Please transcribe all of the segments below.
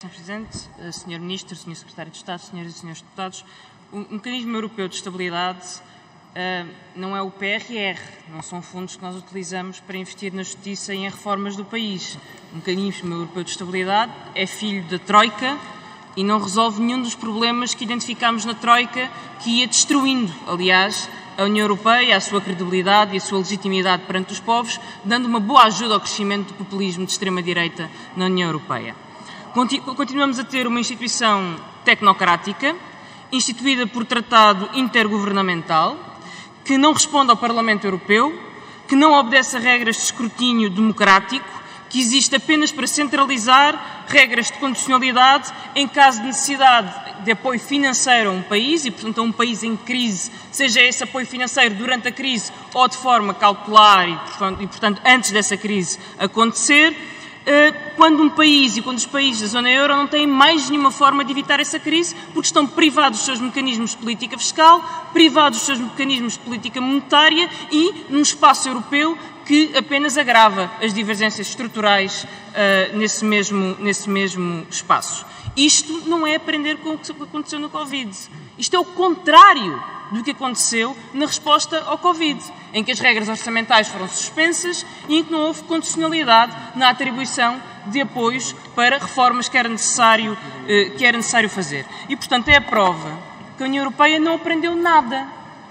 Sr. Presidente, Sr. Ministro, Sr. Secretário de Estado, Senhoras e Senhores Deputados, o Mecanismo Europeu de Estabilidade não é o PRR, não são fundos que nós utilizamos para investir na justiça e em reformas do país. O Mecanismo Europeu de Estabilidade é filho da Troika e não resolve nenhum dos problemas que identificámos na Troika, que ia destruindo, aliás, a União Europeia, a sua credibilidade e a sua legitimidade perante os povos, dando uma boa ajuda ao crescimento do populismo de extrema-direita na União Europeia. Continuamos a ter uma instituição tecnocrática, instituída por tratado intergovernamental, que não responde ao Parlamento Europeu, que não obedece a regras de escrutínio democrático, que existe apenas para centralizar regras de condicionalidade em caso de necessidade de apoio financeiro a um país e, portanto, a um país em crise, seja esse apoio financeiro durante a crise ou de forma cautelar e portanto, antes dessa crise acontecer, quando um país e quando os países da zona euro não têm mais nenhuma forma de evitar essa crise, porque estão privados dos seus mecanismos de política fiscal, privados dos seus mecanismos de política monetária e num espaço europeu que apenas agrava as divergências estruturais nesse mesmo espaço. Isto não é aprender com o que aconteceu no Covid. Isto é o contrário do que aconteceu na resposta ao Covid, em que as regras orçamentais foram suspensas e em que não houve condicionalidade na atribuição de apoios para reformas que era necessário fazer. E, portanto, é a prova que a União Europeia não aprendeu nada.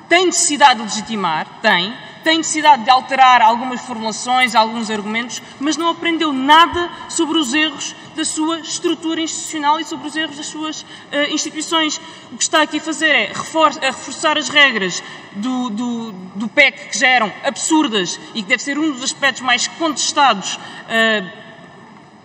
Tem necessidade de legitimar, tem necessidade de alterar algumas formulações, alguns argumentos, mas não aprendeu nada sobre os erros da sua estrutura institucional e sobre os erros das suas instituições. O que está aqui a fazer é reforçar as regras do PEC, que já eram absurdas e que deve ser um dos aspectos mais contestados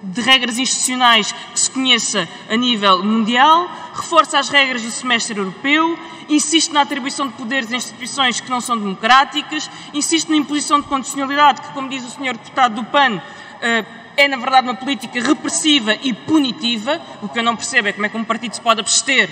de regras institucionais que se conheça a nível mundial, reforça as regras do semestre europeu, insiste na atribuição de poderes a instituições que não são democráticas, insiste na imposição de condicionalidade, que, como diz o Sr. Deputado do PAN, é, na verdade, uma política repressiva e punitiva. O que eu não percebo é como é que um partido se pode abster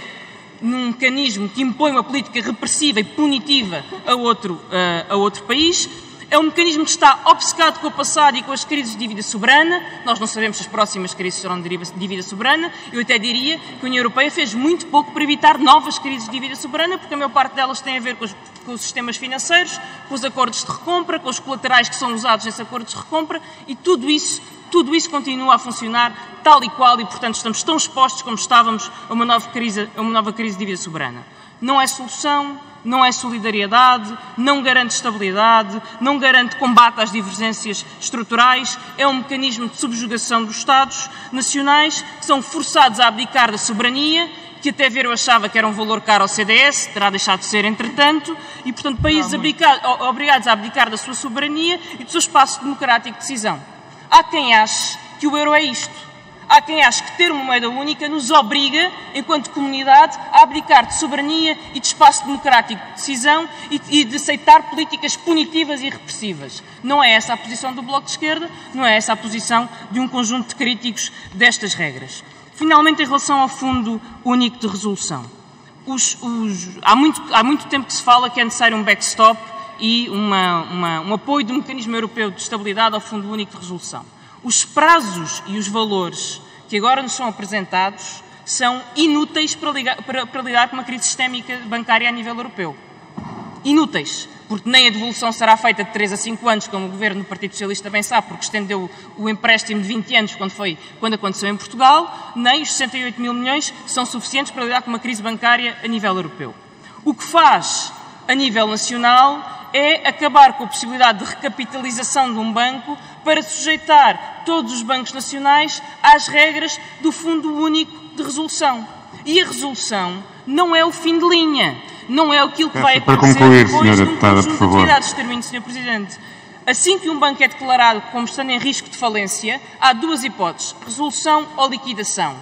num mecanismo que impõe uma política repressiva e punitiva a outro país. É um mecanismo que está obcecado com o passado e com as crises de dívida soberana. Nós não sabemos se as próximas crises serão de dívida soberana. Eu até diria que a União Europeia fez muito pouco para evitar novas crises de dívida soberana, porque a maior parte delas tem a ver com os sistemas financeiros, com os acordos de recompra, com os colaterais que são usados nesses acordos de recompra, e tudo isso continua a funcionar tal e qual e, portanto, estamos tão expostos como estávamos a uma nova crise de dívida soberana. Não é solução, não é solidariedade, não garante estabilidade, não garante combate às divergências estruturais, é um mecanismo de subjugação dos Estados nacionais que são forçados a abdicar da soberania, que até ver eu achava que era um valor caro ao CDS, terá deixado de ser entretanto, e, portanto, países obrigados a abdicar da sua soberania e do seu espaço democrático de decisão. Há quem ache que o euro é isto. Há quem ache que ter uma moeda única nos obriga, enquanto comunidade, a abdicar de soberania e de espaço democrático de decisão e de aceitar políticas punitivas e repressivas. Não é essa a posição do Bloco de Esquerda, não é essa a posição de um conjunto de críticos destas regras. Finalmente, em relação ao Fundo Único de Resolução. Há muito tempo que se fala que é necessário um backstop e um apoio do Mecanismo Europeu de Estabilidade ao Fundo Único de Resolução. Os prazos e os valores que agora nos são apresentados são inúteis para lidar com uma crise sistémica bancária a nível europeu. Inúteis, porque nem a devolução será feita de 3 a 5 anos, como o Governo do Partido Socialista bem sabe, porque estendeu o empréstimo de 20 anos quando aconteceu em Portugal, nem os 68 mil milhões são suficientes para lidar com uma crise bancária a nível europeu. O que faz a nível nacional é acabar com a possibilidade de recapitalização de um banco para sujeitar todos os bancos nacionais às regras do Fundo Único de Resolução. E a resolução não é o fim de linha, não é aquilo que vai acontecer depois de um conjunto de atividades. Termino, Sr. Presidente. Assim que um banco é declarado como estando em risco de falência, há duas hipóteses, resolução ou liquidação.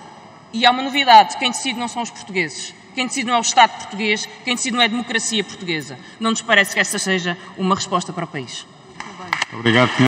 E há uma novidade, quem decide não são os portugueses. Quem decide não é o Estado português, quem decide não é a democracia portuguesa. Não nos parece que essa seja uma resposta para o país. Obrigado, Sr.